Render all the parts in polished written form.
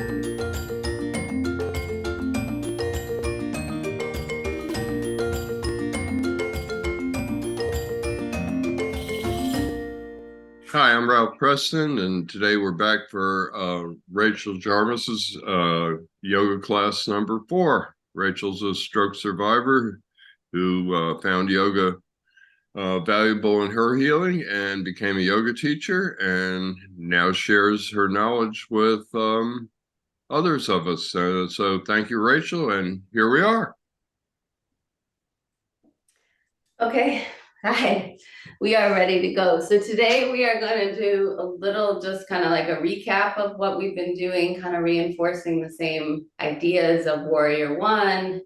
Hi, I'm Ralph Preston, and today we're back for Rachel Jarmusz's yoga class number 4. Rachel's a stroke survivor who found yoga valuable in her healing and became a yoga teacher, and now shares her knowledge with others of us. So thank you, Rachel, and here we are. Okay, hi, we are ready to go. So today we are going to do a little just kind of like a recap of what we've been doing, kind of reinforcing the same ideas of Warrior 1,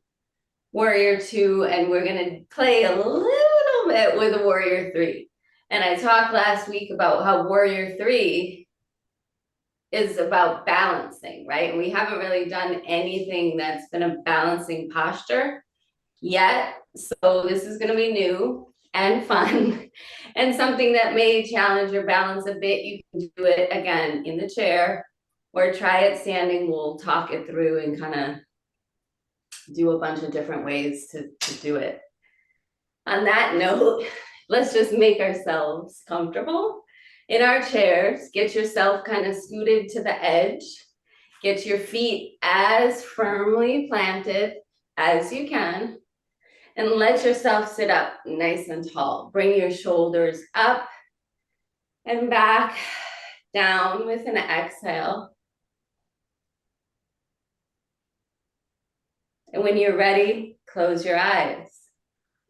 Warrior 2, and we're going to play a little bit with Warrior 3. And I talked last week about how Warrior 3 is about balancing, right? And we haven't really done anything that's been a balancing posture yet. So this is going to be new and fun and something that may challenge your balance a bit. You can do it again in the chair or try it standing. We'll talk it through and kind of do a bunch of different ways to do it. On that note, let's just make ourselves comfortable in our chairs. Get yourself kind of scooted to the edge. Get your feet as firmly planted as you can. And let yourself sit up nice and tall. Bring your shoulders up and back, down with an exhale. And when you're ready, close your eyes.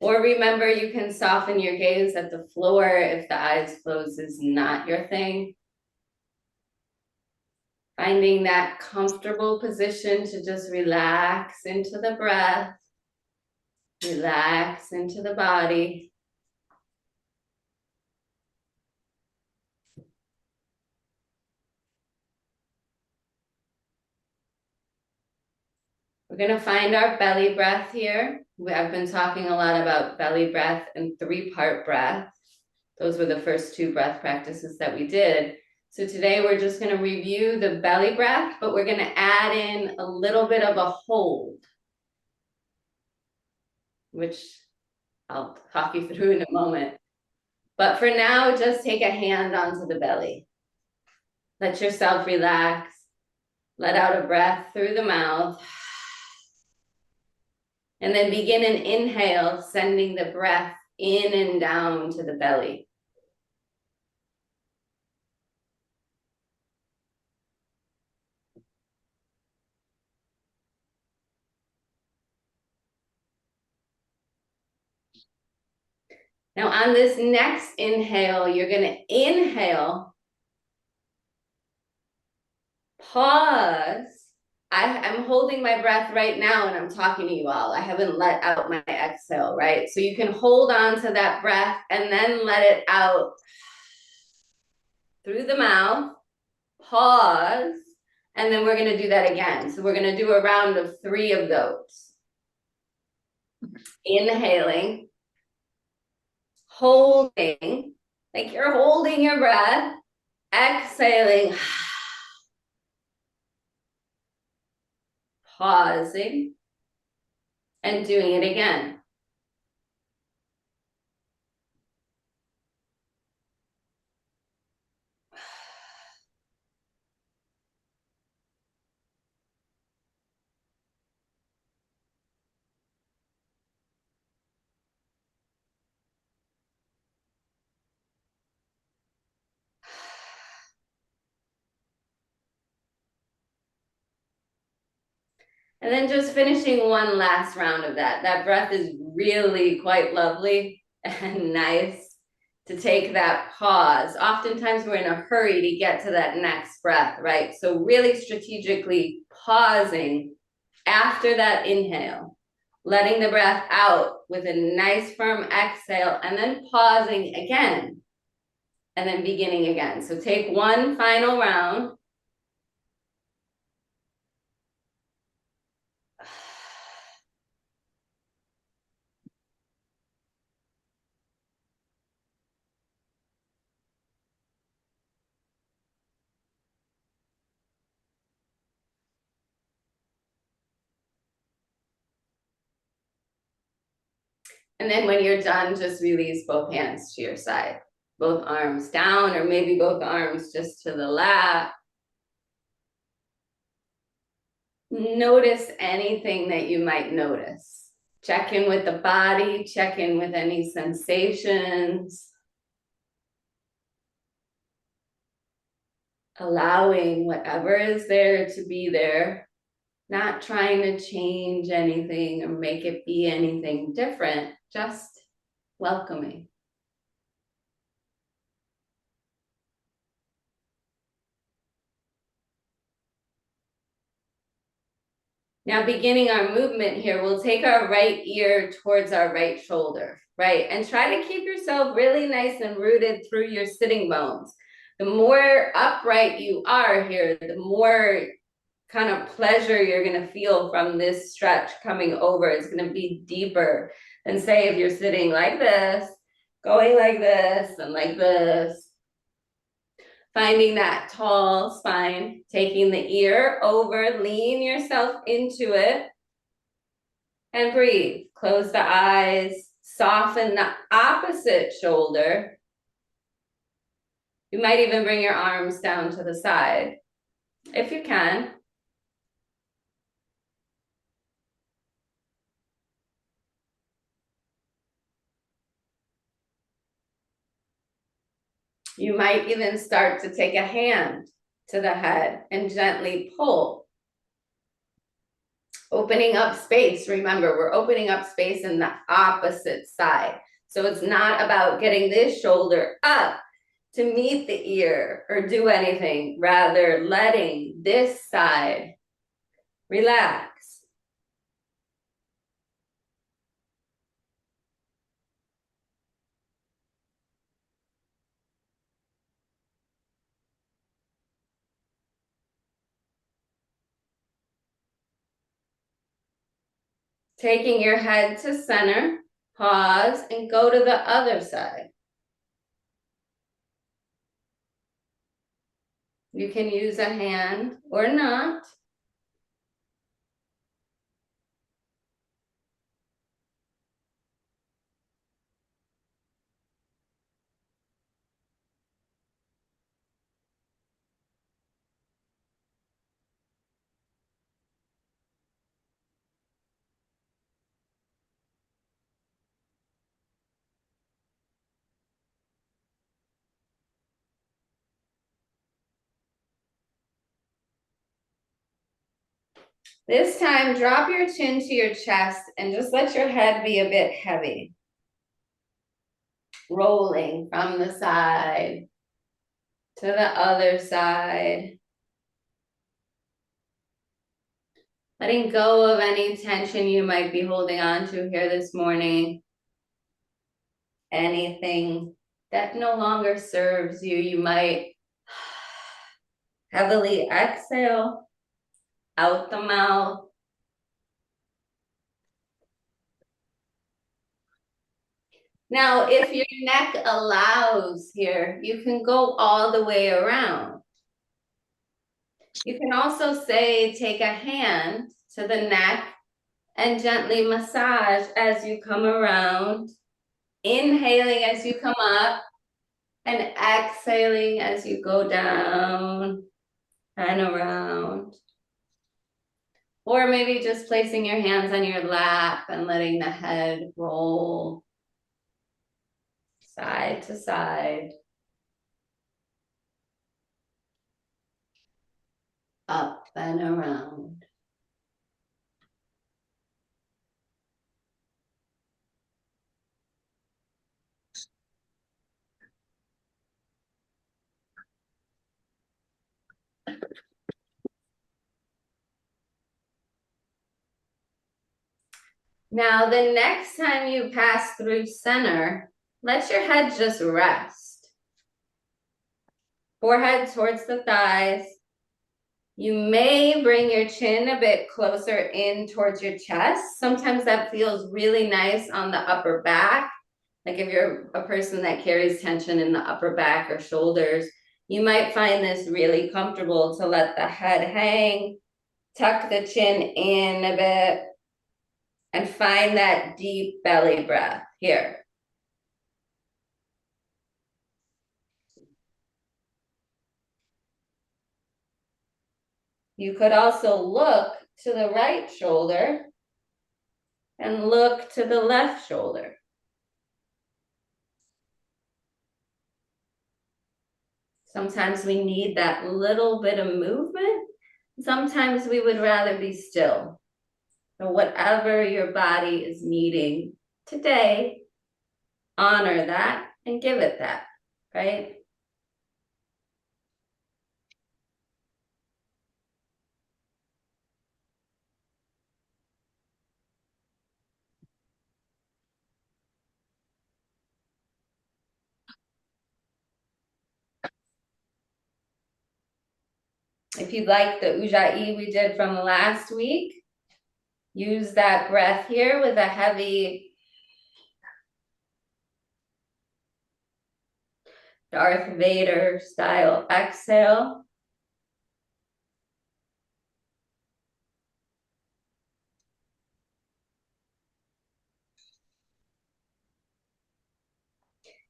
Or remember, you can soften your gaze at the floor if the eyes closed is not your thing. Finding that comfortable position to just relax into the breath, relax into the body. We're going to find our belly breath here. I've been talking a lot about belly breath and 3-part breath. Those were the first 2 breath practices that we did. So today we're just going to review the belly breath, but we're going to add in a little bit of a hold, which I'll talk you through in a moment. But for now, just take a hand onto the belly. Let yourself relax. Let out a breath through the mouth. And then begin an inhale, sending the breath in and down to the belly. Now on this next inhale, you're going to inhale, pause. I'm holding my breath right now and I'm talking to you all. I haven't let out my exhale, right? So you can hold on to that breath and then let it out through the mouth, pause, and then we're going to do that again. So we're going to do a round of 3 of those. Inhaling, holding, like you're holding your breath, exhaling, pausing, and doing it again. And then just finishing one last round of that. That breath is really quite lovely and nice to take that pause. Oftentimes we're in a hurry to get to that next breath, right? So really strategically pausing after that inhale, letting the breath out with a nice firm exhale, and then pausing again, and then beginning again. So take one final round. And then when you're done, just release both hands to your side, both arms down, or maybe both arms just to the lap. Notice anything that you might notice. Check in with the body, check in with any sensations. Allowing whatever is there to be there, not trying to change anything or make it be anything different, just welcoming. Now, beginning our movement here, we'll take our right ear towards our right shoulder, right? And try to keep yourself really nice and rooted through your sitting bones. The more upright you are here, the more kind of pleasure you're going to feel from this stretch coming over. It's going to be deeper than, say, if you're sitting like this, going like this and like this. Finding that tall spine, taking the ear over, lean yourself into it, and breathe. Close the eyes, soften the opposite shoulder. You might even bring your arms down to the side, if you can. You might even start to take a hand to the head and gently pull. Opening up space. Remember, we're opening up space in the opposite side. So it's not about getting this shoulder up to meet the ear or do anything, rather letting this side relax. Taking your head to center, pause, and go to the other side. You can use a hand or not. This time, drop your chin to your chest and just let your head be a bit heavy. Rolling from the side to the other side. Letting go of any tension you might be holding on to here this morning. Anything that no longer serves you, you might heavily exhale out the mouth. Now, if your neck allows here, you can go all the way around. You can also say, take a hand to the neck and gently massage as you come around. Inhaling as you come up and exhaling as you go down and around. Or maybe just placing your hands on your lap and letting the head roll side to side, up and around. Now, the next time you pass through center, let your head just rest. Forehead towards the thighs. You may bring your chin a bit closer in towards your chest. Sometimes that feels really nice on the upper back. Like if you're a person that carries tension in the upper back or shoulders, you might find this really comfortable to let the head hang, tuck the chin in a bit, And find that deep belly breath here. You could also look to the right shoulder and look to the left shoulder. Sometimes we need that little bit of movement. Sometimes we would rather be still. So whatever your body is needing today, honor that and give it that, right? If you like the ujjayi we did from last week, use that breath here with a heavy Darth Vader style exhale.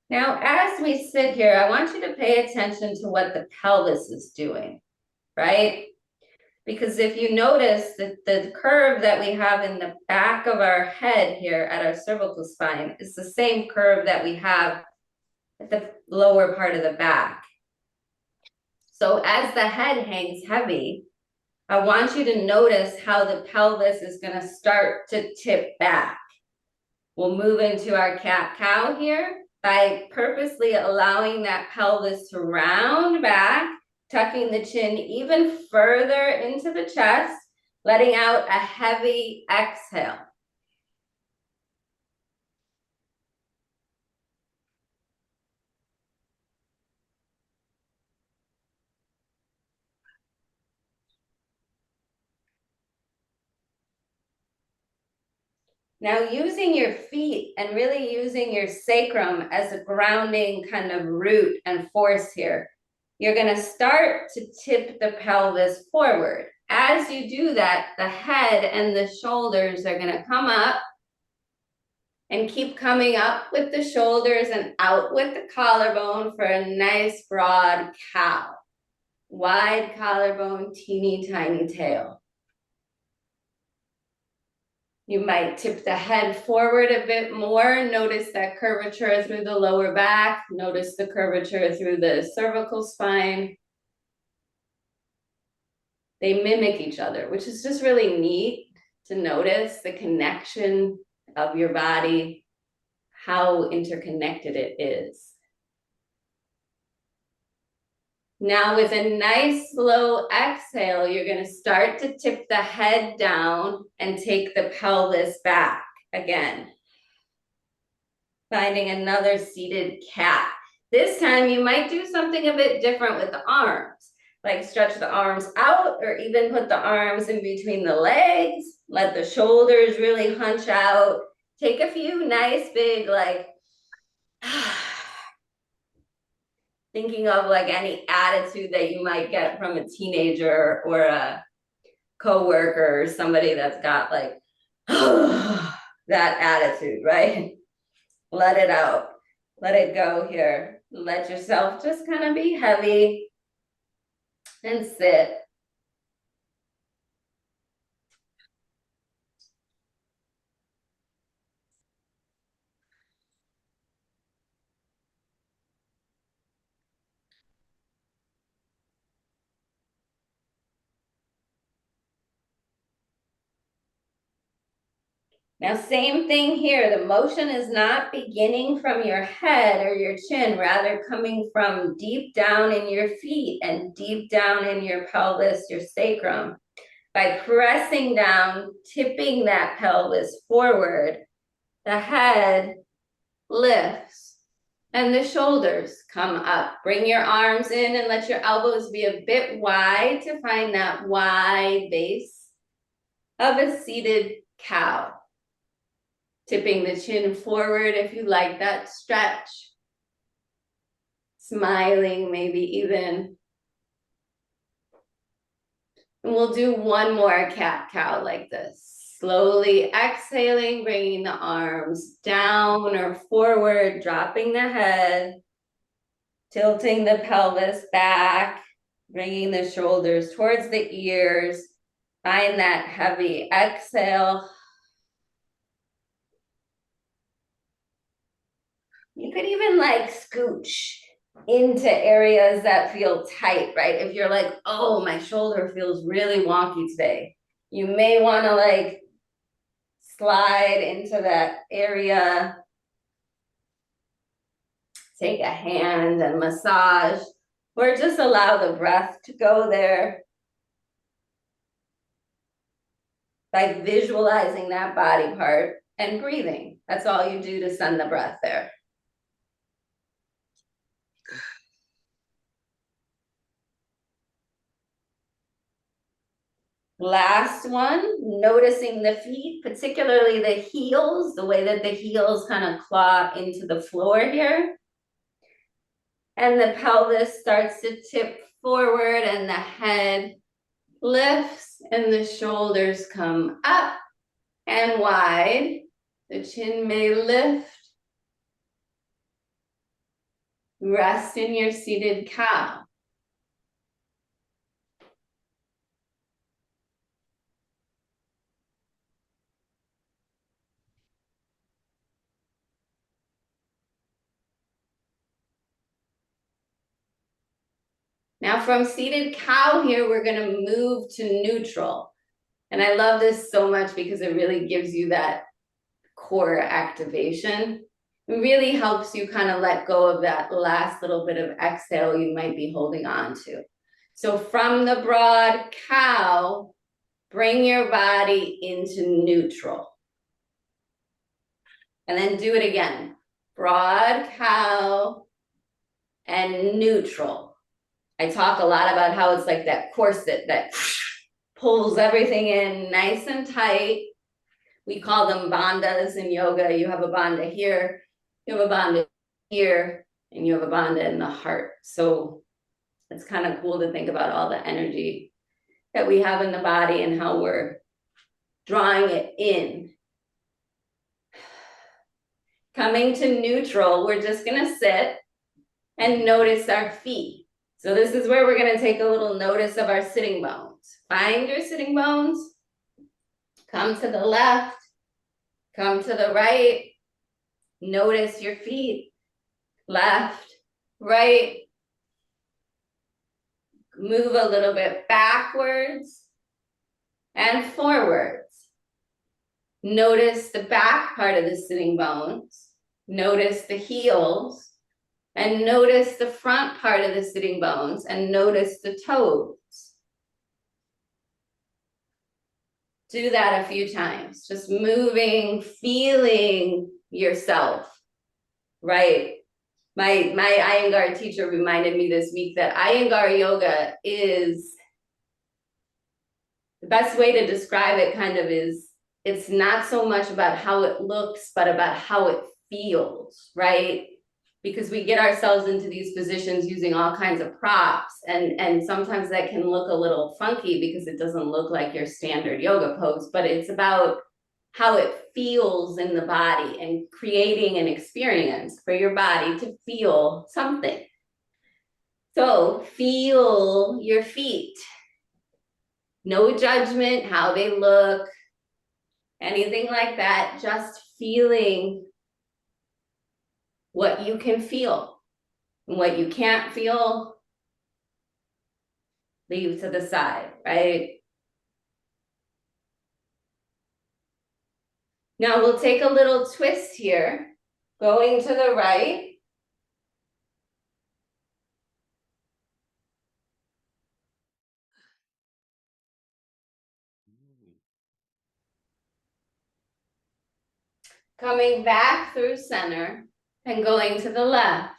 Now, as we sit here, I want you to pay attention to what the pelvis is doing, right? Because if you notice that the curve that we have in the back of our head here at our cervical spine is the same curve that we have at the lower part of the back. So as the head hangs heavy, I want you to notice how the pelvis is going to start to tip back. We'll move into our cat-cow here by purposely allowing that pelvis to round back, tucking the chin even further into the chest, letting out a heavy exhale. Now, using your feet and really using your sacrum as a grounding kind of root and force here, you're going to start to tip the pelvis forward. As you do that, the head and the shoulders are going to come up and keep coming up with the shoulders and out with the collarbone for a nice broad cow. Wide collarbone, teeny tiny tail. You might tip the head forward a bit more. Notice that curvature through the lower back. Notice the curvature through the cervical spine. They mimic each other, which is just really neat to notice the connection of your body, how interconnected it is. Now with a nice slow exhale, you're going to start to tip the head down and take the pelvis back again. Finding another seated cat. This time you might do something a bit different with the arms, like stretch the arms out or even put the arms in between the legs. Let the shoulders really hunch out. Take a few nice big like thinking of like any attitude that you might get from a teenager or a coworker or somebody that's got like that attitude, right? Let it out. Let it go here. Let yourself just kind of be heavy and sit. Now, same thing here. The motion is not beginning from your head or your chin, rather coming from deep down in your feet and deep down in your pelvis, your sacrum. By pressing down, tipping that pelvis forward, the head lifts and the shoulders come up. Bring your arms in and let your elbows be a bit wide to find that wide base of a seated cow. Tipping the chin forward if you like that stretch. Smiling, maybe even. And we'll do one more cat-cow like this. Slowly exhaling, bringing the arms down or forward, dropping the head, tilting the pelvis back, bringing the shoulders towards the ears. Find that heavy exhale. You could even like scooch into areas that feel tight, right? If you're like, oh, my shoulder feels really wonky today, you may want to like slide into that area. Take a hand and massage, or just allow the breath to go there by visualizing that body part and breathing. That's all you do to send the breath there. Last one, noticing the feet, particularly the heels, the way that the heels kind of claw into the floor here. And the pelvis starts to tip forward and the head lifts and the shoulders come up and wide. The chin may lift. Rest in your seated cow. Now from seated cow here, we're going to move to neutral. And I love this so much because it really gives you that core activation. It really helps you kind of let go of that last little bit of exhale you might be holding on to. So from the broad cow, bring your body into neutral. And then do it again. Broad cow and neutral. I talk a lot about how it's like that corset that pulls everything in nice and tight. We call them bandhas in yoga. You have a bandha here, you have a bandha here, and you have a bandha in the heart. So it's kind of cool to think about all the energy that we have in the body and how we're drawing it in. Coming to neutral, we're just gonna sit and notice our feet. So this is where we're gonna take a little notice of our sitting bones. Find your sitting bones, come to the left, come to the right, notice your feet, left, right, move a little bit backwards and forwards. Notice the back part of the sitting bones, notice the heels, and notice the front part of the sitting bones, and notice the toes. Do that a few times, just moving, feeling yourself, right? My Iyengar teacher reminded me this week that Iyengar yoga is, the best way to describe it kind of is, it's not so much about how it looks, but about how it feels, right? Because we get ourselves into these positions using all kinds of props, and sometimes that can look a little funky because it doesn't look like your standard yoga pose, but it's about how it feels in the body and creating an experience for your body to feel something. So feel your feet. No judgment, how they look, anything like that, just feeling what you can feel. And what you can't feel, leave to the side, right? Now we'll take a little twist here, going to the right. Coming back through center and going to the left.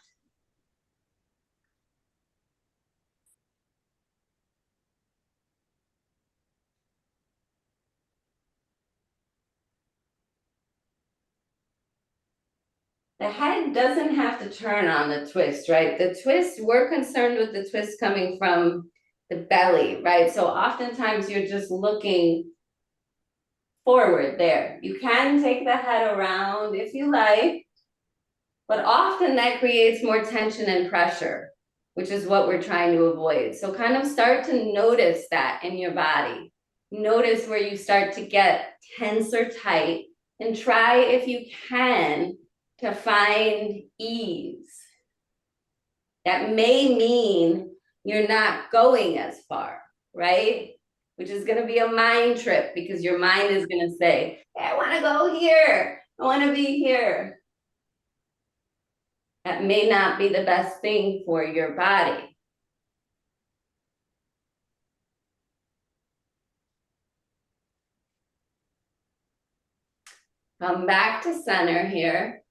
The head doesn't have to turn on the twist, right? The twist, we're concerned with the twist coming from the belly, right? So oftentimes you're just looking forward there. You can take the head around if you like, but often that creates more tension and pressure, which is what we're trying to avoid. So kind of start to notice that in your body. Notice where you start to get tense or tight, and try, if you can, to find ease. That may mean you're not going as far, right? Which is going to be a mind trip, because your mind is going to say, hey, I want to go here. I want to be here. That may not be the best thing for your body. Come back to center here.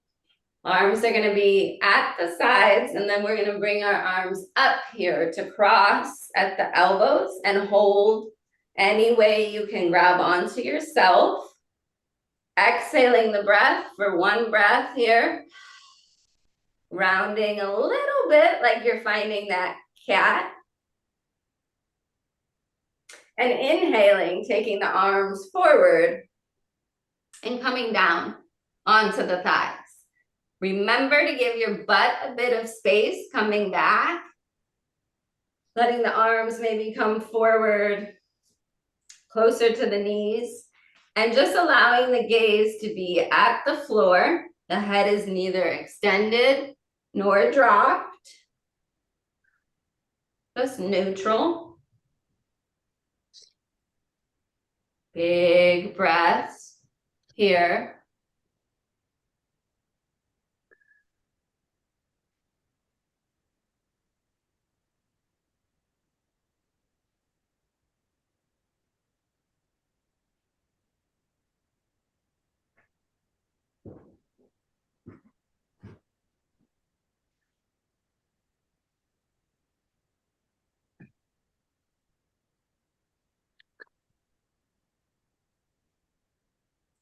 Arms are going to be at the sides, and then we're going to bring our arms up here to cross at the elbows and hold any way you can grab onto yourself. Exhaling the breath for one breath here. Rounding a little bit like you're finding that cat. And inhaling, taking the arms forward and coming down onto the thighs. Remember to give your butt a bit of space coming back. Letting the arms maybe come forward, closer to the knees. And just allowing the gaze to be at the floor. The head is neither extended nor dropped. Just neutral. Big breaths here.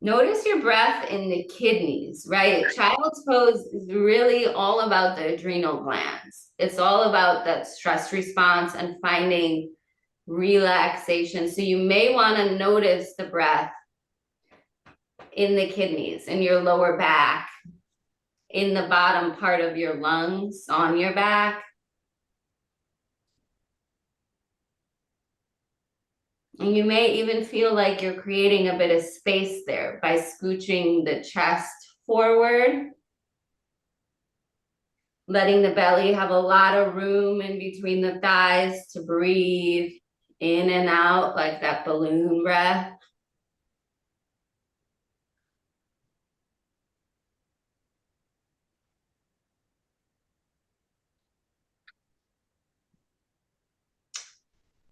Notice your breath in the kidneys, right? Child's pose is really all about the adrenal glands. It's all about that stress response and finding relaxation. So you may want to notice the breath in the kidneys, in your lower back, in the bottom part of your lungs, on your back. And you may even feel like you're creating a bit of space there by scooching the chest forward. Letting the belly have a lot of room in between the thighs to breathe in and out like that balloon breath.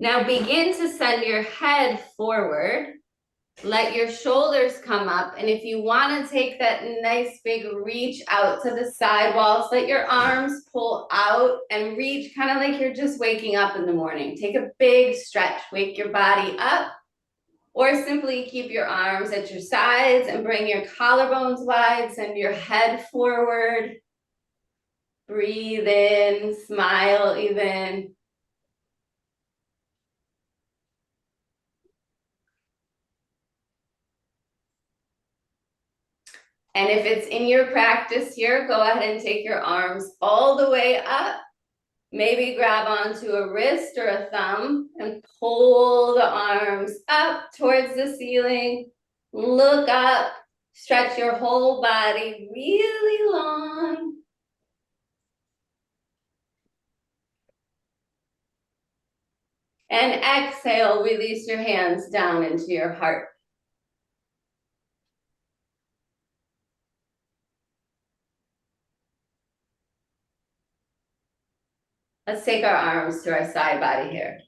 Now begin to send your head forward. Let your shoulders come up. And if you want to take that nice big reach out to the side walls, let your arms pull out and reach kind of like you're just waking up in the morning. Take a big stretch, wake your body up, or simply keep your arms at your sides and bring your collarbones wide, send your head forward. Breathe in, smile even. And if it's in your practice here, go ahead and take your arms all the way up. Maybe grab onto a wrist or a thumb and pull the arms up towards the ceiling. Look up, stretch your whole body really long. And exhale, release your hands down into your heart. Let's take our arms to our side body here.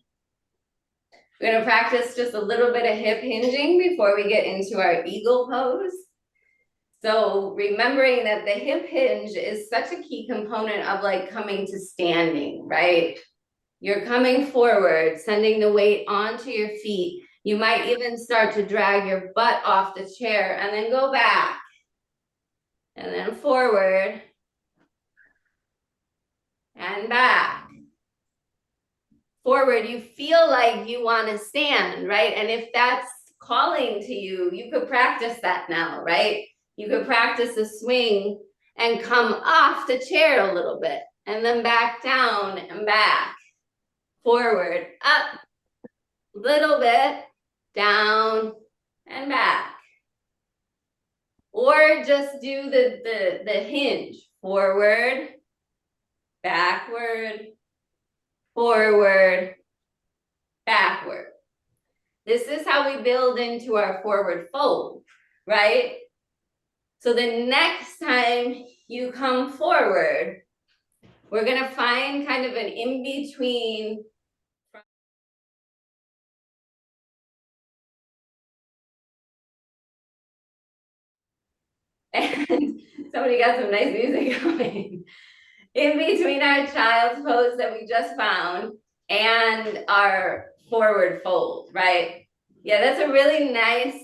We're going to practice just a little bit of hip hinging before we get into our eagle pose. So remembering that the hip hinge is such a key component of like coming to standing, right? You're coming forward, sending the weight onto your feet. You might even start to drag your butt off the chair and then go back. And then forward. And back. Forward, you feel like you want to stand, right? And if that's calling to you, you could practice that now, right? You could practice a swing and come off the chair a little bit and then back down and back, forward, up, little bit, down and back. Or just do the hinge, forward, backward, forward, backward. This is how we build into our forward fold, right? So the next time you come forward, we're gonna find kind of an in-between. And somebody got some nice music going. In between our child's pose that we just found and our forward fold, right? Yeah, that's a really nice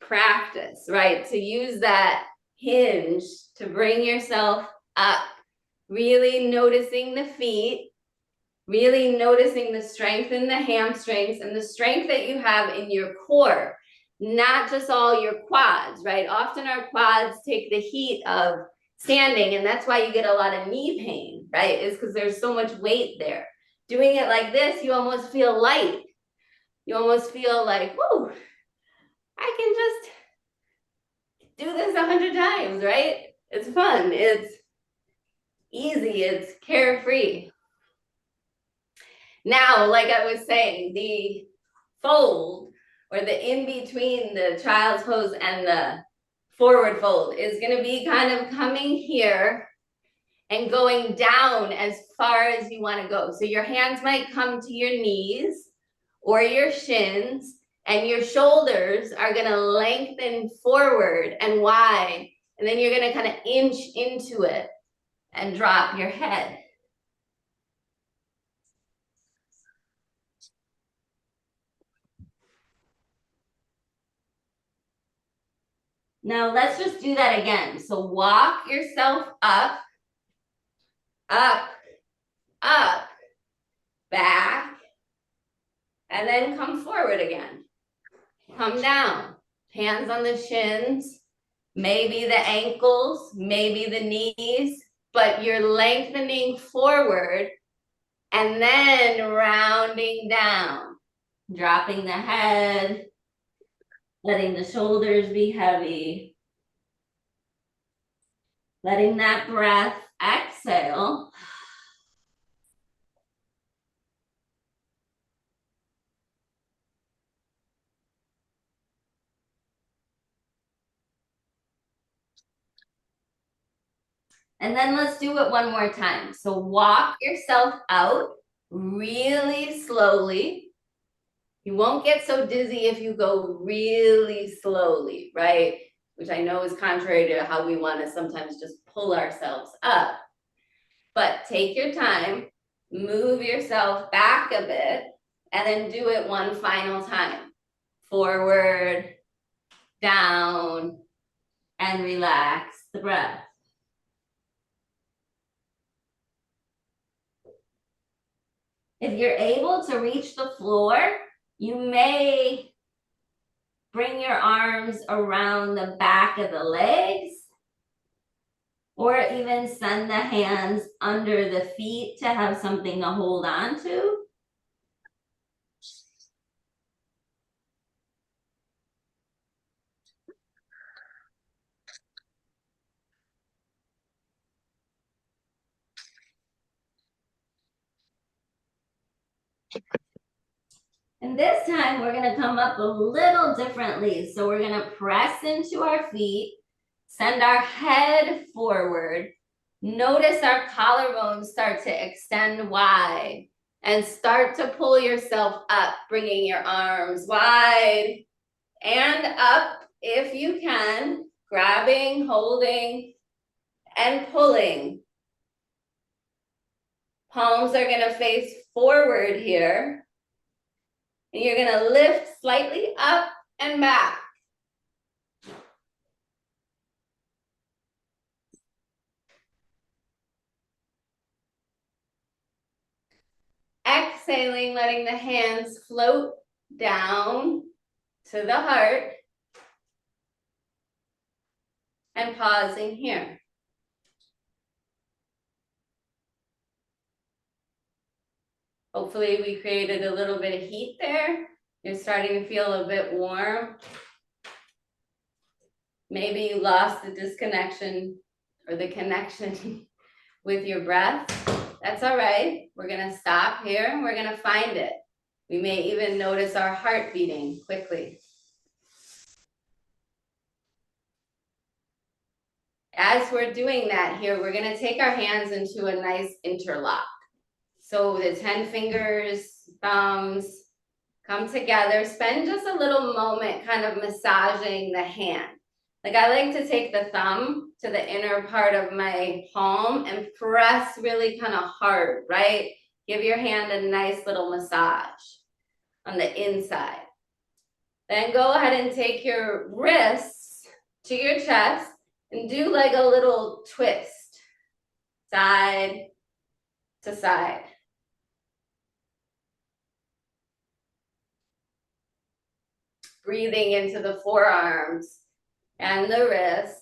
practice, right? To use that hinge to bring yourself up, really noticing the feet, really noticing the strength in the hamstrings and the strength that you have in your core, not just all your quads, right? Often our quads take the heat of standing, and that's why you get a lot of knee pain, right? Is because there's so much weight there. Doing it like this, you almost feel light. You almost feel like, whoo, I can just do this 100 times, right? It's fun, it's easy, it's carefree. Now, like I was saying, the fold or the in between the child's pose and the forward fold is going to be kind of coming here and going down as far as you want to go. So your hands might come to your knees or your shins, and your shoulders are going to lengthen forward and wide, and then you're going to kind of inch into it and drop your head. Now let's just do that again. So walk yourself up, up, up, back, and then come forward again. Come down, hands on the shins, maybe the ankles, maybe the knees, but you're lengthening forward and then rounding down, dropping the head, letting the shoulders be heavy, letting that breath exhale. And then let's do it one more time. So walk yourself out really slowly. You won't get so dizzy if you go really slowly, right? Which I know is contrary to how we want to sometimes just pull ourselves up. But take your time, move yourself back a bit, and then do it one final time. Forward, down, and relax the breath. If you're able to reach the floor, you may bring your arms around the back of the legs, or even send the hands under the feet to have something to hold on to. And this time we're gonna come up a little differently. So we're gonna press into our feet, send our head forward. Notice our collarbones start to extend wide and start to pull yourself up, bringing your arms wide and up if you can, grabbing, holding, and pulling. Palms are gonna face forward here. And you're gonna lift slightly up and back. Exhaling, letting the hands float down to the heart, and pausing here. Hopefully we created a little bit of heat there. You're starting to feel a bit warm. Maybe you lost the disconnection or the connection with your breath. That's all right. We're gonna stop here and we're gonna find it. We may even notice our heart beating quickly. As we're doing that here, we're gonna take our hands into a nice interlock. So the 10 fingers, thumbs, come together. Spend just a little moment kind of massaging the hand. Like I like to take the thumb to the inner part of my palm and press really kind of hard, right? Give your hand a nice little massage on the inside. Then go ahead and take your wrists to your chest and do like a little twist, side to side. Breathing into the forearms and the wrists.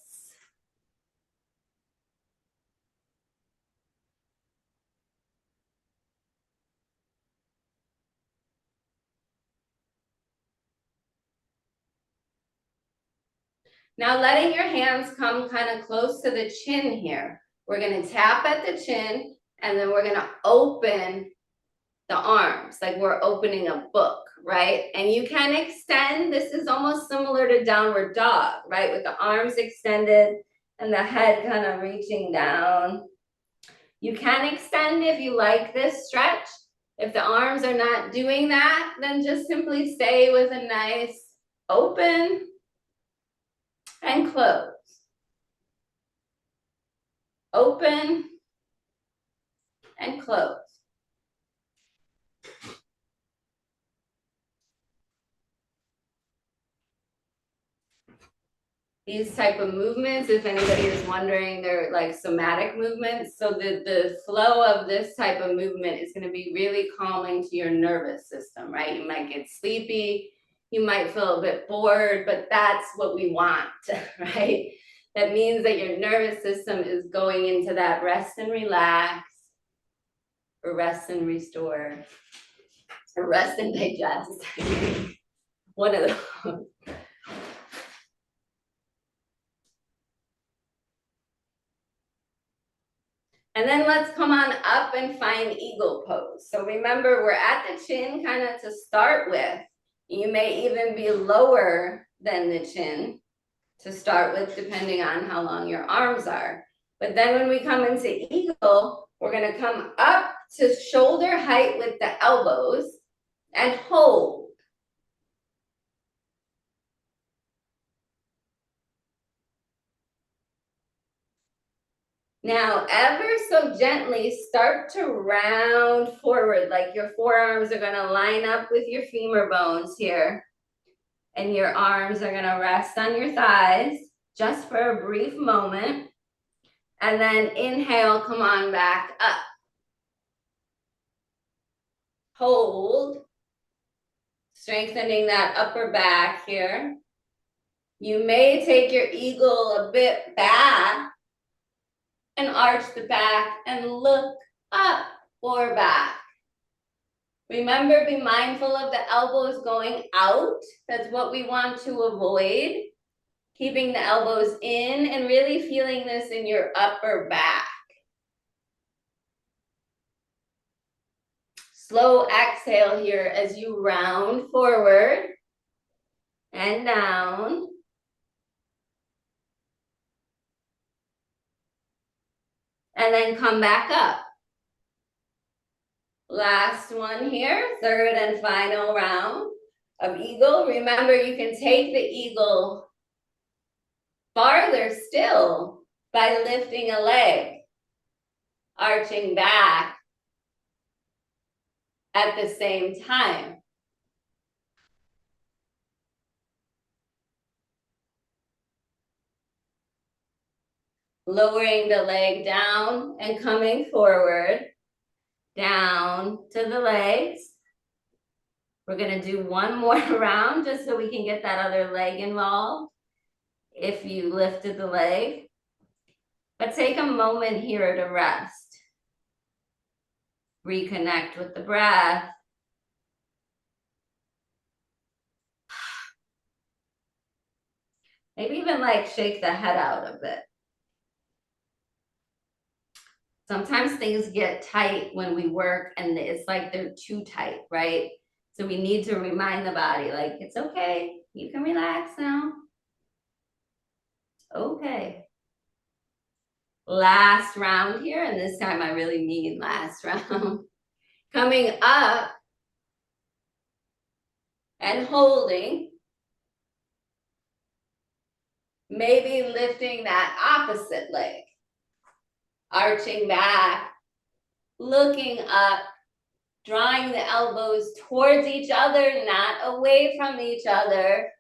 Now letting your hands come kind of close to the chin here. We're gonna tap at the chin and then we're gonna open the arms, like we're opening a book, right? And you can extend, this is almost similar to downward dog, right? With the arms extended and the head kind of reaching down. You can extend if you like this stretch. If the arms are not doing that, then just simply stay with a nice open and close. Open and close. These type of movements, if anybody is wondering, they're like somatic movements. So the flow of this type of movement is going to be really calming to your nervous system, right? You might get sleepy, you might feel a bit bored, but that's what we want, right? That means that your nervous system is going into that rest and relax, or rest and restore, or rest and digest. One of those. And then let's come on up and find eagle pose. So remember, we're at the chin kind of to start with. You may even be lower than the chin to start with, depending on how long your arms are. But then when we come into eagle, we're gonna come up to shoulder height with the elbows and hold. Now, ever so gently start to round forward, like your forearms are gonna line up with your femur bones here. And your arms are gonna rest on your thighs just for a brief moment. And then inhale, come on back up. Hold, strengthening that upper back here. You may take your eagle a bit back and arch the back and look up or back. Remember, be mindful of the elbows going out. That's what we want to avoid. Keeping the elbows in and really feeling this in your upper back. Slow exhale here as you round forward and down. And then come back up. Last one here, third and final round of eagle. Remember, you can take the eagle farther still by lifting a leg, arching back at the same time. Lowering the leg down and coming forward, down to the legs. We're gonna do one more round just so we can get that other leg involved if you lifted the leg. But take a moment here to rest. Reconnect with the breath. Maybe even like shake the head out a bit. Sometimes things get tight when we work and it's like they're too tight, right? So we need to remind the body, like, it's okay, you can relax now. Okay. Last round here, and this time I really mean last round. Coming up and holding. Maybe lifting that opposite leg. Arching back, looking up, drawing the elbows towards each other, not away from each other.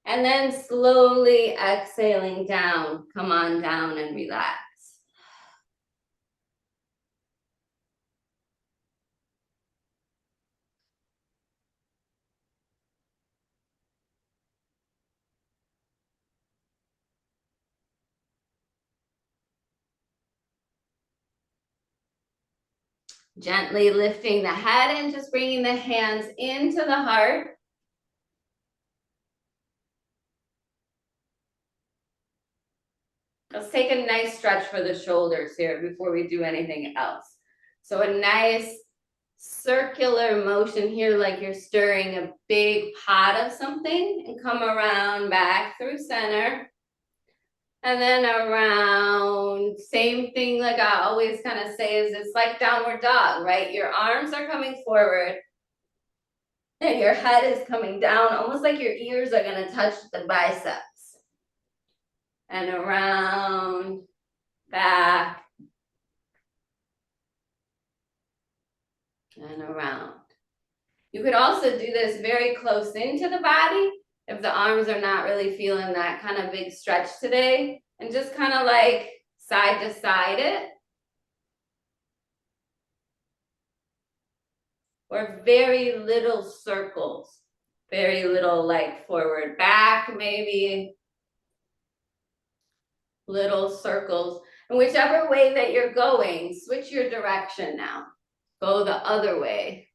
And then slowly exhaling down. Come on down and relax. Gently lifting the head and just bringing the hands into the heart. Let's take a nice stretch for the shoulders here before we do anything else. So a nice circular motion here, like you're stirring a big pot of something, and come around back through center. And then around, same thing like I always kind of say is it's like downward dog, right? Your arms are coming forward and your head is coming down, almost like your ears are gonna touch the biceps. And around, back, and around. You could also do this very close into the body if the arms are not really feeling that kind of big stretch today, and just kind of like side to side it. Or very little circles, very little like forward back, maybe little circles. And whichever way that you're going, switch your direction now. Go the other way.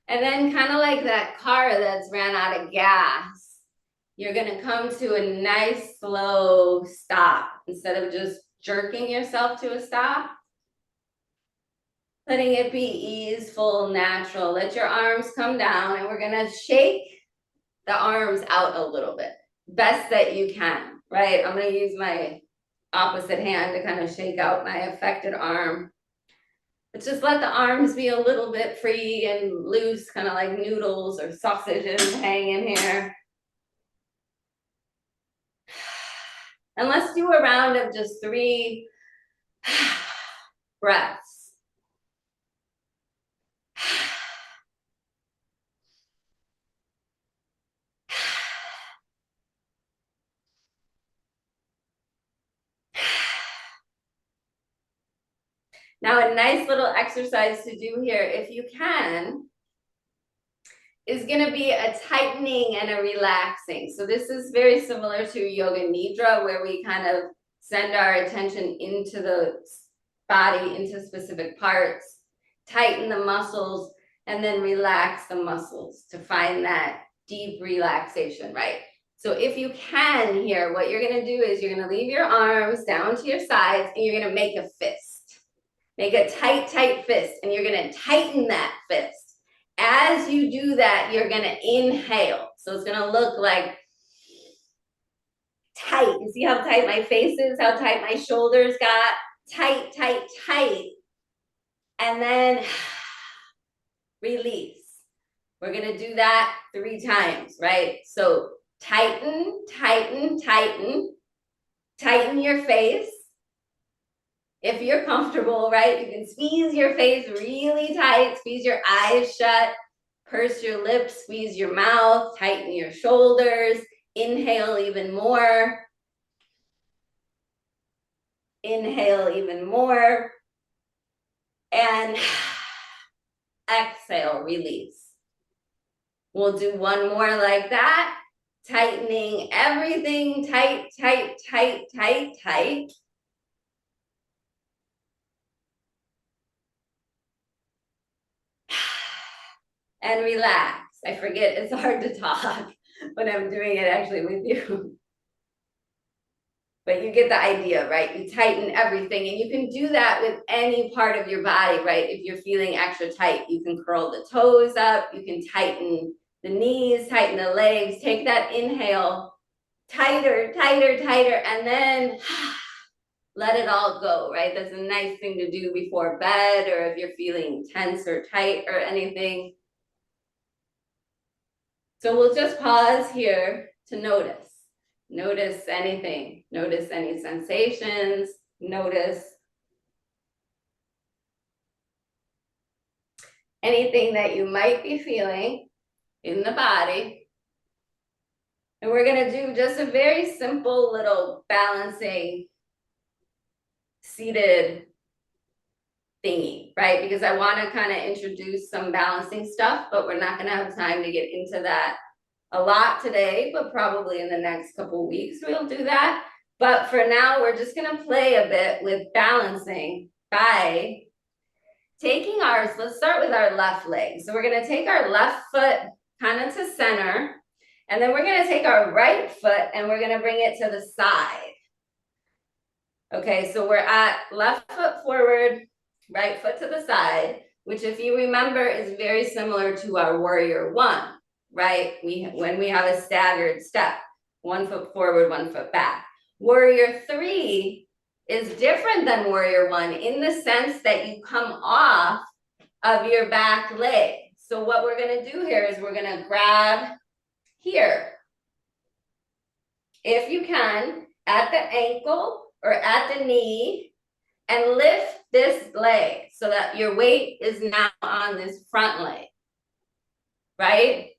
And then kind of like that car that's ran out of gas, you're gonna come to a nice slow stop instead of just jerking yourself to a stop. Letting it be easeful, natural. Let your arms come down, and we're gonna shake the arms out a little bit, best that you can, right? I'm gonna use my opposite hand to kind of shake out my affected arm. But just let the arms be a little bit free and loose, kind of like noodles or sausages hanging here. And let's do a round of just 3 breaths. Now, a nice little exercise to do here, if you can, is gonna be a tightening and a relaxing. So this is very similar to Yoga Nidra, where we kind of send our attention into the body, into specific parts, tighten the muscles, and then relax the muscles to find that deep relaxation, right? So if you can here, what you're gonna do is you're gonna leave your arms down to your sides and you're gonna make a fist. Make a tight, tight fist, and you're gonna tighten that fist. As you do that, you're gonna inhale. So it's gonna look like tight. You see how tight my face is, how tight my shoulders got? Tight, tight, tight. And then release. We're gonna do that 3 times, right? So Tighten, tighten, tighten. Tighten your face. If you're comfortable, right, you can squeeze your face really tight, squeeze your eyes shut, purse your lips, squeeze your mouth, tighten your shoulders, inhale even more. Inhale even more. And exhale, release. We'll do one more like that, tightening everything tight, tight, tight, tight, tight. And relax. I forget, it's hard to talk when I'm doing it actually with you. But you get the idea, right? You tighten everything, and you can do that with any part of your body, right? If you're feeling extra tight, you can curl the toes up, you can tighten the knees, tighten the legs, take that inhale, tighter, tighter, tighter, and then let it all go, right? That's a nice thing to do before bed, or if you're feeling tense or tight or anything. So we'll just pause here to notice. Notice anything. Notice any sensations. Notice anything that you might be feeling in the body. And we're going to do just a very simple little balancing seated thingy, right? Because I want to kind of introduce some balancing stuff, but we're not going to have time to get into that a lot today, but probably in the next couple weeks we'll do that. But for now, we're just going to play a bit with balancing by taking ours. Let's start with our left leg. So we're going to take our left foot kind of to center, and then we're going to take our right foot and we're going to bring it to the side. Okay, so we're at left foot forward, right foot to the side, which if you remember is very similar to our warrior one, right? When we have a staggered step, 1 foot forward, 1 foot back. Warrior three is different than warrior one in the sense that you come off of your back leg. So what we're gonna do here is we're gonna grab here, if you can, at the ankle or at the knee, and lift this leg so that your weight is now on this front leg, right?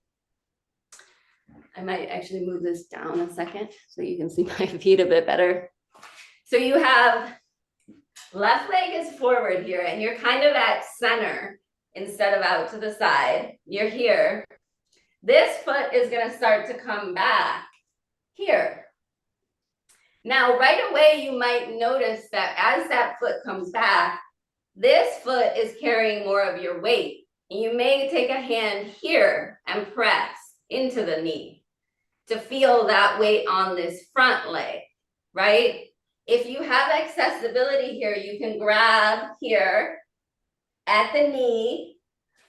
I might actually move this down a second so you can see my feet a bit better. So you have left leg is forward here, and you're kind of at center instead of out to the side. You're here. This foot is going to start to come back here. Now, right away, you might notice that as that foot comes back, this foot is carrying more of your weight. You may take a hand here and press into the knee to feel that weight on this front leg, right? If you have accessibility here, you can grab here at the knee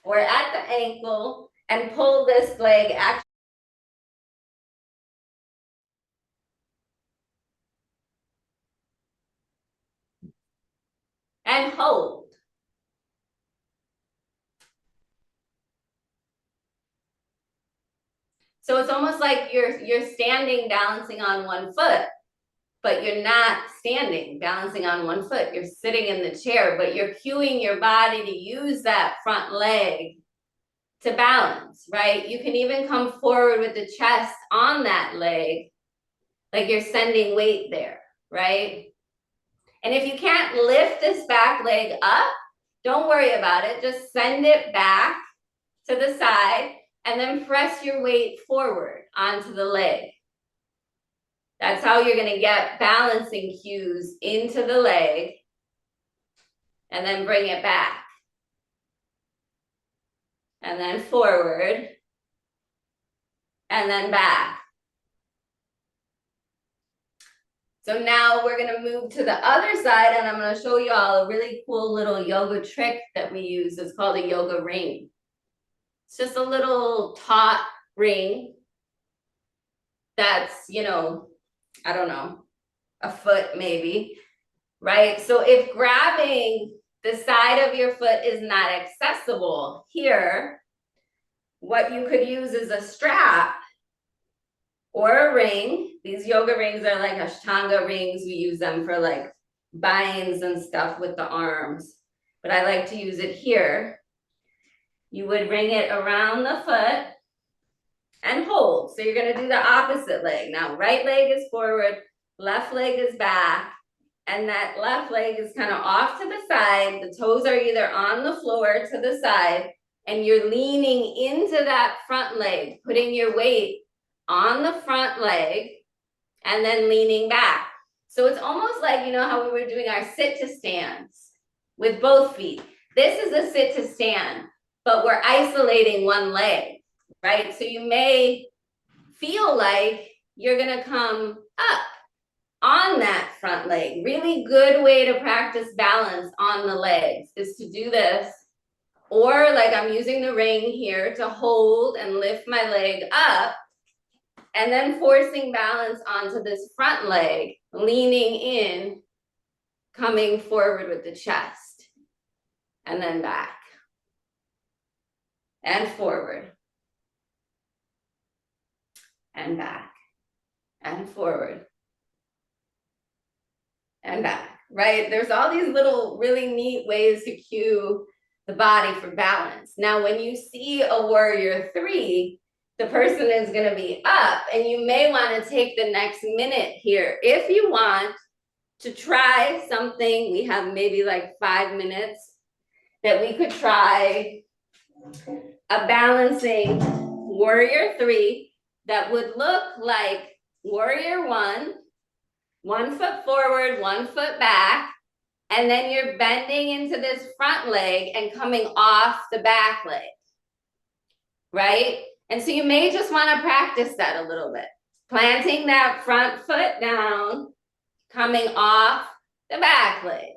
or at the ankle and pull this leg actually. And hold. So it's almost like you're standing balancing on one foot, but you're not standing balancing on one foot. You're sitting in the chair, but you're cueing your body to use that front leg to balance, right? You can even come forward with the chest on that leg, like you're sending weight there, right? And if you can't lift this back leg up, don't worry about it. Just send it back to the side and then press your weight forward onto the leg. That's how you're going to get balancing cues into the leg and then bring it back. And then forward and then back. So now we're going to move to the other side, and I'm going to show you all a really cool little yoga trick that we use. It's called a yoga ring. It's just a little taut ring that's, you know, I don't know, a foot maybe, right? So if grabbing the side of your foot is not accessible here, what you could use is a strap or a ring. These yoga rings are like Ashtanga rings. We use them for like binds and stuff with the arms, but I like to use it here. You would ring it around the foot and hold. So you're gonna do the opposite leg. Now, right leg is forward, left leg is back, and that left leg is kind of off to the side. The toes are either on the floor to the side, and you're leaning into that front leg, putting your weight on the front leg, and then leaning back. So it's almost like, you know, how we were doing our sit to stands with both feet. This is a sit to stand, but we're isolating one leg, right? So you may feel like you're gonna come up on that front leg. Really good way to practice balance on the legs is to do this, or like I'm using the ring here to hold and lift my leg up, and then forcing balance onto this front leg, leaning in, coming forward with the chest, and then back, and forward, and back, and forward, and back, right? There's all these little really neat ways to cue the body for balance. Now, when you see a warrior three, the person is gonna be up, and you may wanna take the next minute here, if you want to try something. We have maybe like 5 minutes that we could try a balancing warrior three that would look like warrior one foot forward, 1 foot back, and then you're bending into this front leg and coming off the back leg, right? And so you may just want to practice that a little bit. Planting that front foot down, coming off the back leg.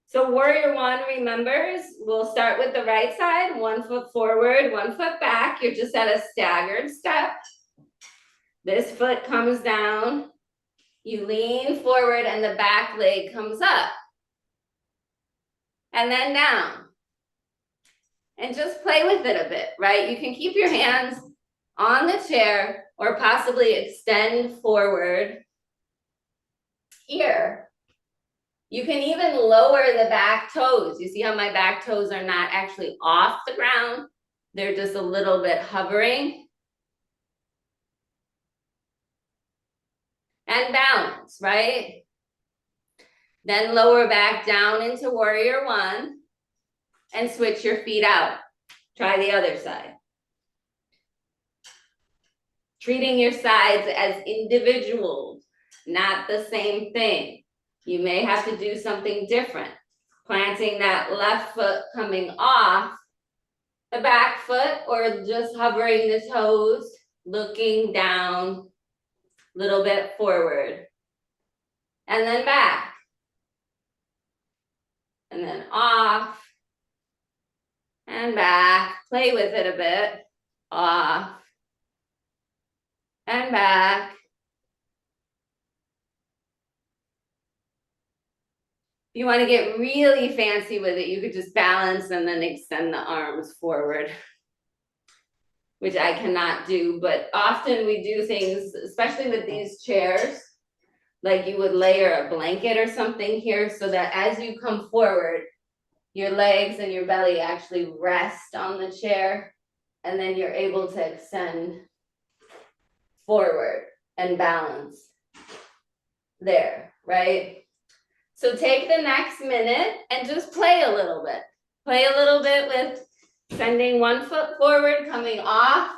So warrior one remembers, we'll start with the right side, 1 foot forward, 1 foot back. You're just at a staggered step. This foot comes down, you lean forward and the back leg comes up. And then down. And just play with it a bit, right? You can keep your hands on the chair or possibly extend forward here. You can even lower the back toes. You see how my back toes are not actually off the ground? They're just a little bit hovering. And balance, right? Then lower back down into warrior one and switch your feet out. Try the other side. Treating your sides as individuals, not the same thing. You may have to do something different. Planting that left foot coming off the back foot, or just hovering the toes, looking down, little bit forward, and then back, and then off, and back. Play with it a bit. Off, and back. If you want to get really fancy with it, you could just balance and then extend the arms forward, which I cannot do, but often we do things, especially with these chairs, like you would layer a blanket or something here so that as you come forward, your legs and your belly actually rest on the chair, and then you're able to extend forward and balance there, right? So take the next minute and just play a little bit. Play a little bit with sending 1 foot forward, coming off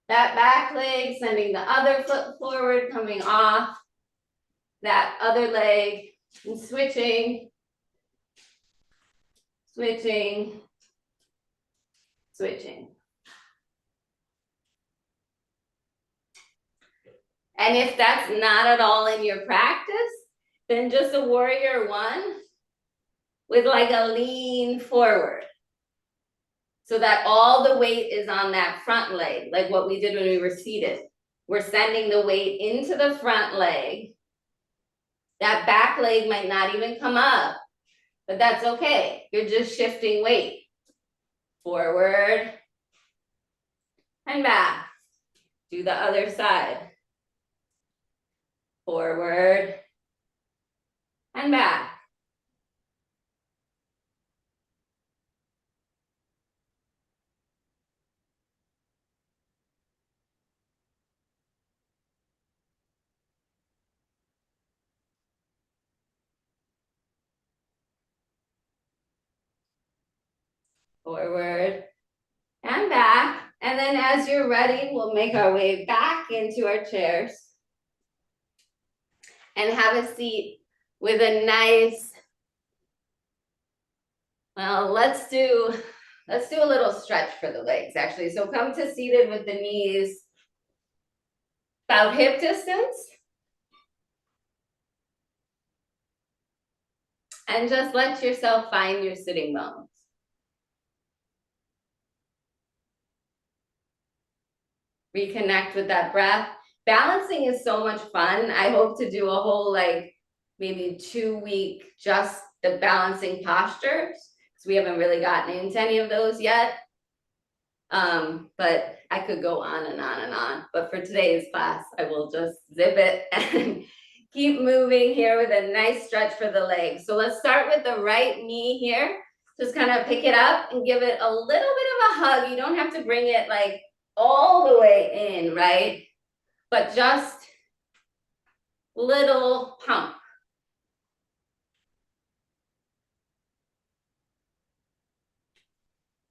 that back leg, sending the other foot forward, coming off that other leg, and switching, switching, switching. And if that's not at all in your practice, then just a warrior one with like a lean forward, so that all the weight is on that front leg, like what we did when we were seated. We're sending the weight into the front leg. That back leg might not even come up, but that's okay. You're just shifting weight. Forward and back. Do the other side. Forward and back. Forward and back. And then as you're ready, we'll make our way back into our chairs and have a seat with a nice, well, let's do a little stretch for the legs actually. So come to seated with the knees about hip distance. And just let yourself find your sitting bones. Reconnect with that breath. Balancing is so much fun. I hope to do a whole maybe 2-week just the balancing postures, because we haven't really gotten into any of those yet. But I could go on and on and on. But for today's class, I will just zip it and keep moving here with a nice stretch for the legs. So let's start with the right knee here. Just kind of pick it up and give it a little bit of a hug. You don't have to bring it all the way in, right? But just little pump.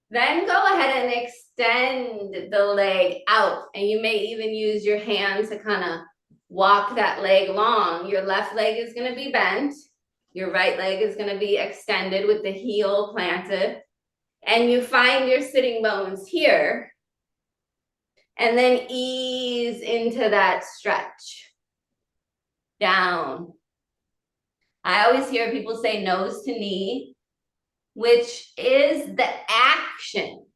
Then go ahead and extend the leg out, and you may even use your hand to kind of walk that leg long. Your left leg is going to be bent. Your right leg is going to be extended with the heel planted. And you find your sitting bones here. And then ease into that stretch. Down. I always hear people say nose to knee, which is the action,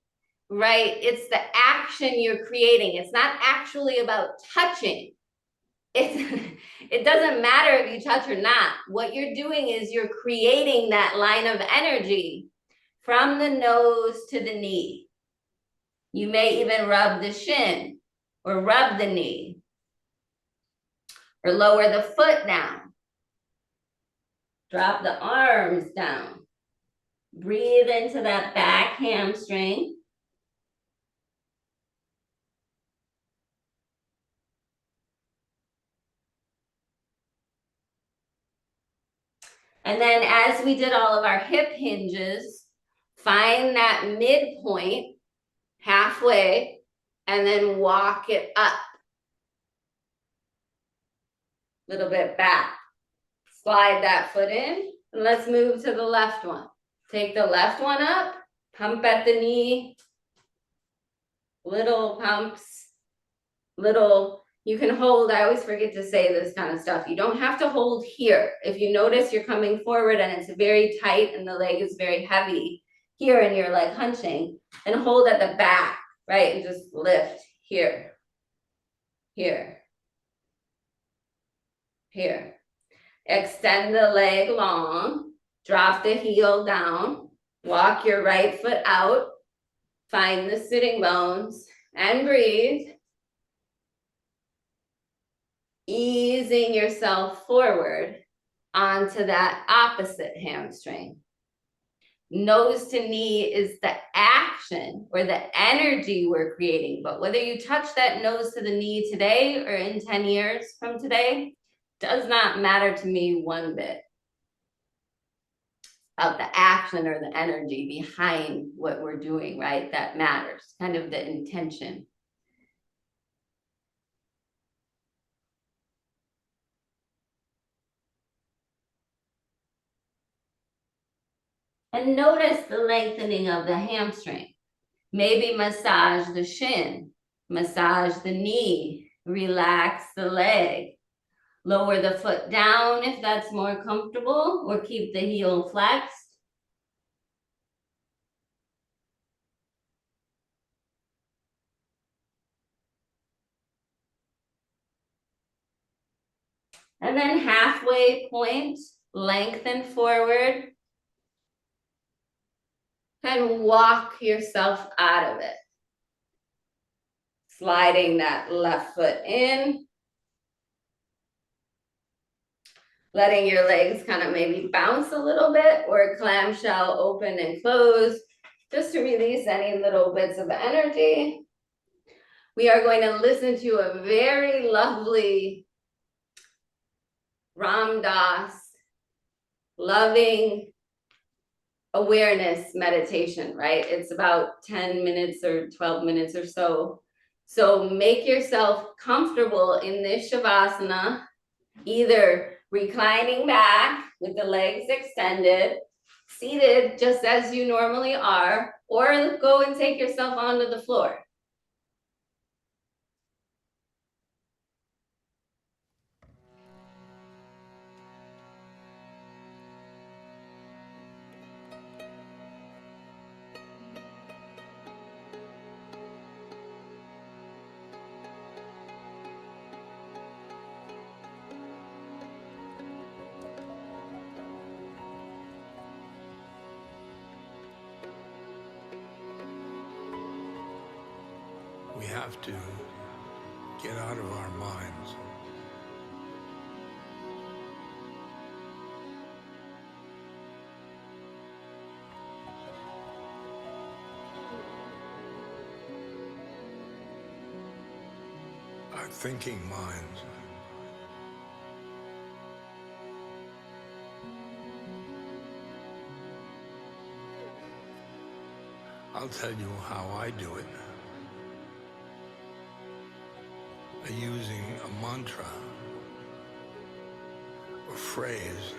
right? It's the action you're creating. It's not actually about touching. It doesn't matter if you touch or not. What you're doing is you're creating that line of energy from the nose to the knee. You may even rub the shin or rub the knee or lower the foot down. Drop the arms down. Breathe into that back hamstring. And then as we did all of our hip hinges, find that midpoint halfway and then walk it up. A little bit back. Slide that foot in. And let's move to the left one. Take the left one up, pump at the knee. Little pumps, you can hold. I always forget to say this kind of stuff. You don't have to hold here. If you notice you're coming forward and it's very tight and the leg is very heavy here and you're hunching, and hold at the back, right? And just lift here, here, here. Extend the leg long, drop the heel down, walk your right foot out, find the sitting bones and breathe. Easing yourself forward onto that opposite hamstring. Nose to knee is the action or the energy we're creating. But whether you touch that nose to the knee today or in 10 years from today, does not matter to me one bit. About the action or the energy behind what we're doing, right? That matters, kind of the intention. And notice the lengthening of the hamstring. Maybe massage the shin, massage the knee, relax the leg. Lower the foot down if that's more comfortable, or keep the heel flexed. And then halfway point, lengthen forward. And walk yourself out of it. sliding that left foot in. Letting your legs kind of maybe bounce a little bit or clamshell open and close, just to release any little bits of energy. We are going to listen to a very lovely Ram Dass, loving awareness meditation, right? It's about 10 minutes or 12 minutes or so. So make yourself comfortable in this Shavasana, either reclining back with the legs extended, seated just as you normally are, or go and take yourself onto the floor. We have to get out of our minds. Our thinking minds. I'll tell you how I do it. Using a mantra or phrase.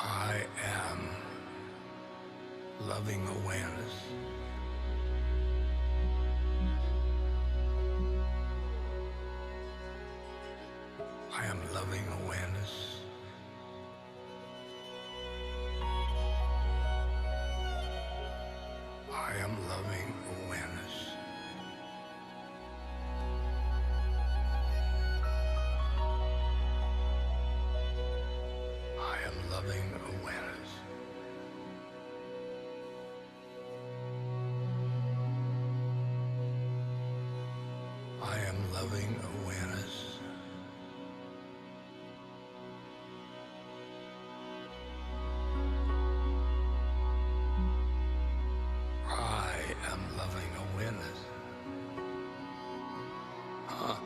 I am loving awareness. I am loving awareness. I am loving awareness. I am loving awareness. I am loving awareness. I am loving awareness. Huh.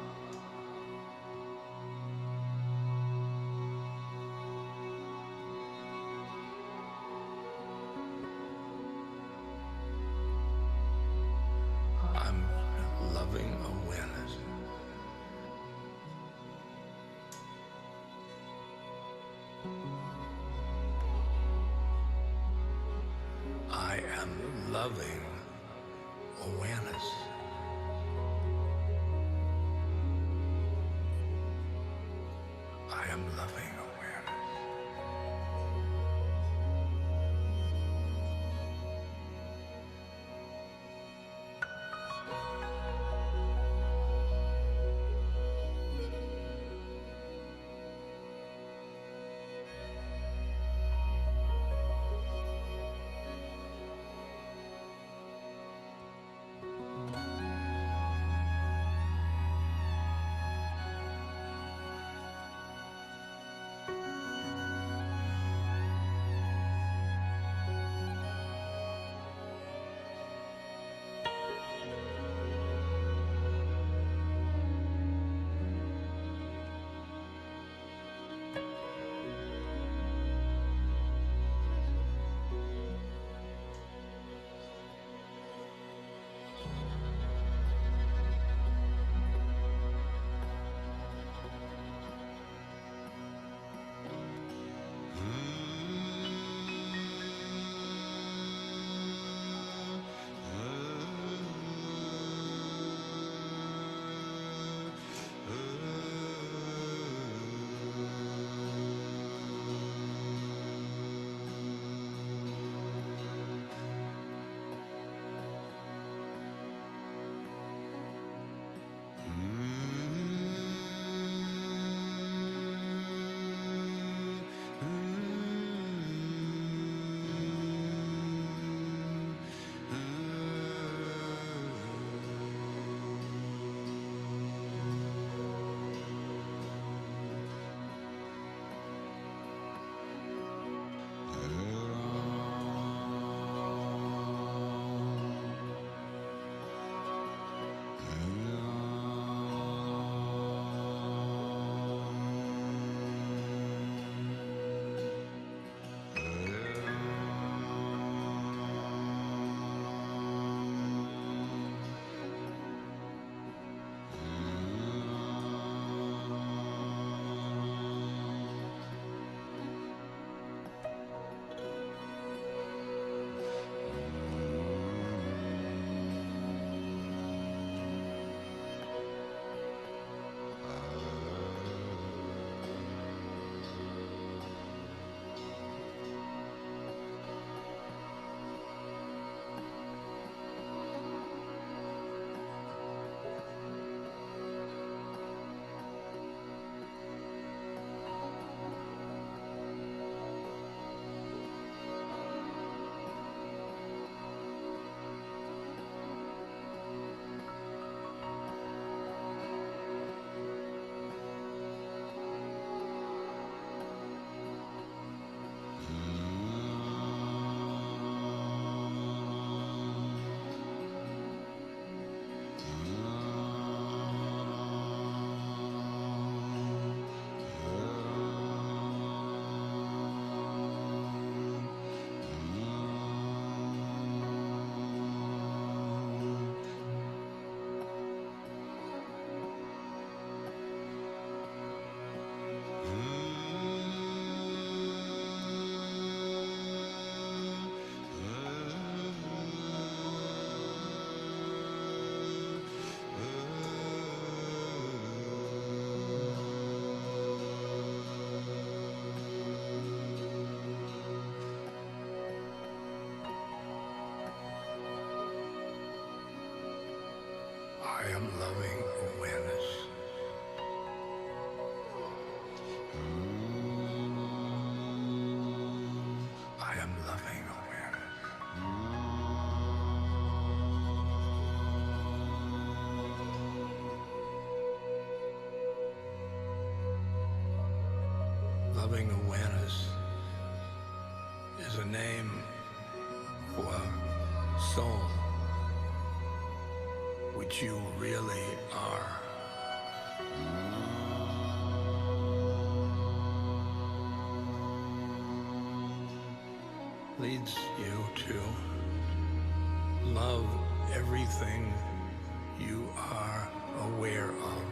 I'm loving awareness. I am loving awareness. I am loving awareness. Loving awareness is a name for soul, which you really are. Leads you to love everything you are aware of.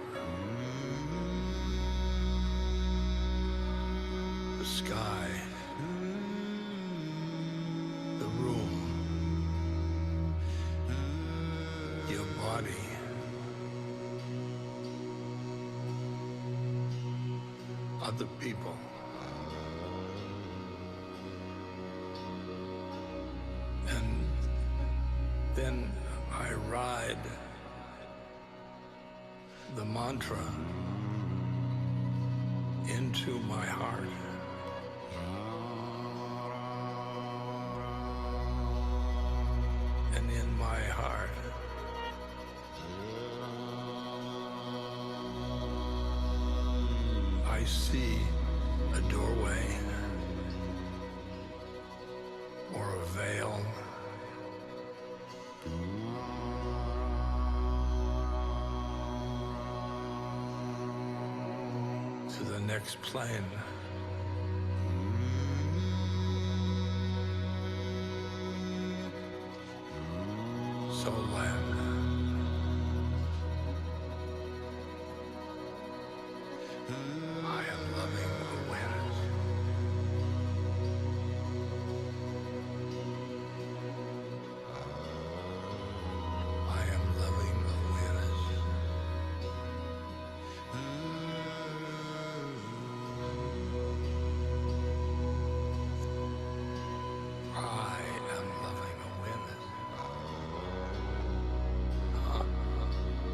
The sky, the room, your body, other people. And then I ride the mantra into my heart. And in my heart, I see a doorway or a veil to the next plane. Soul land. I am loving awareness. I am loving awareness. I am loving awareness. I'm loving awareness.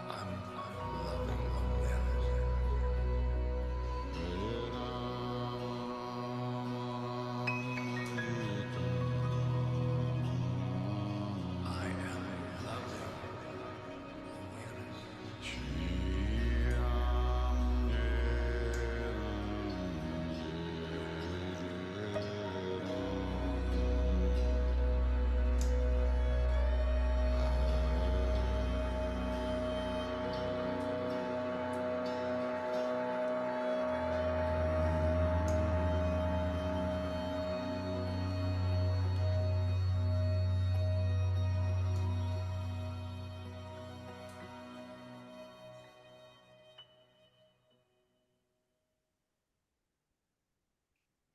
I am loving awareness.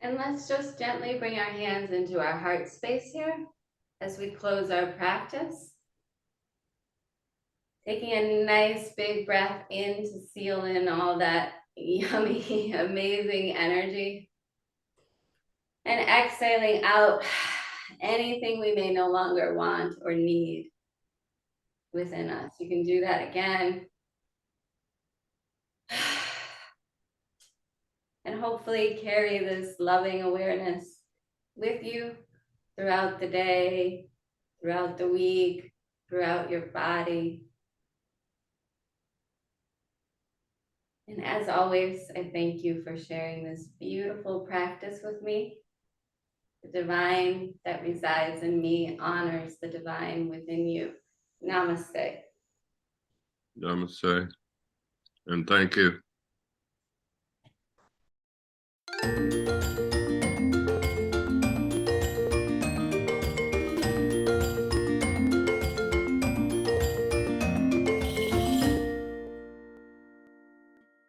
And let's just gently bring our hands into our heart space here as we close our practice. Taking a nice big breath in to seal in all that yummy, amazing energy. And exhaling out anything we may no longer want or need within us. You can do that again. And hopefully carry this loving awareness with you throughout the day, throughout the week, throughout your body. And as always, I thank you for sharing this beautiful practice with me. The divine that resides in me honors the divine within you. Namaste. Namaste. And thank you.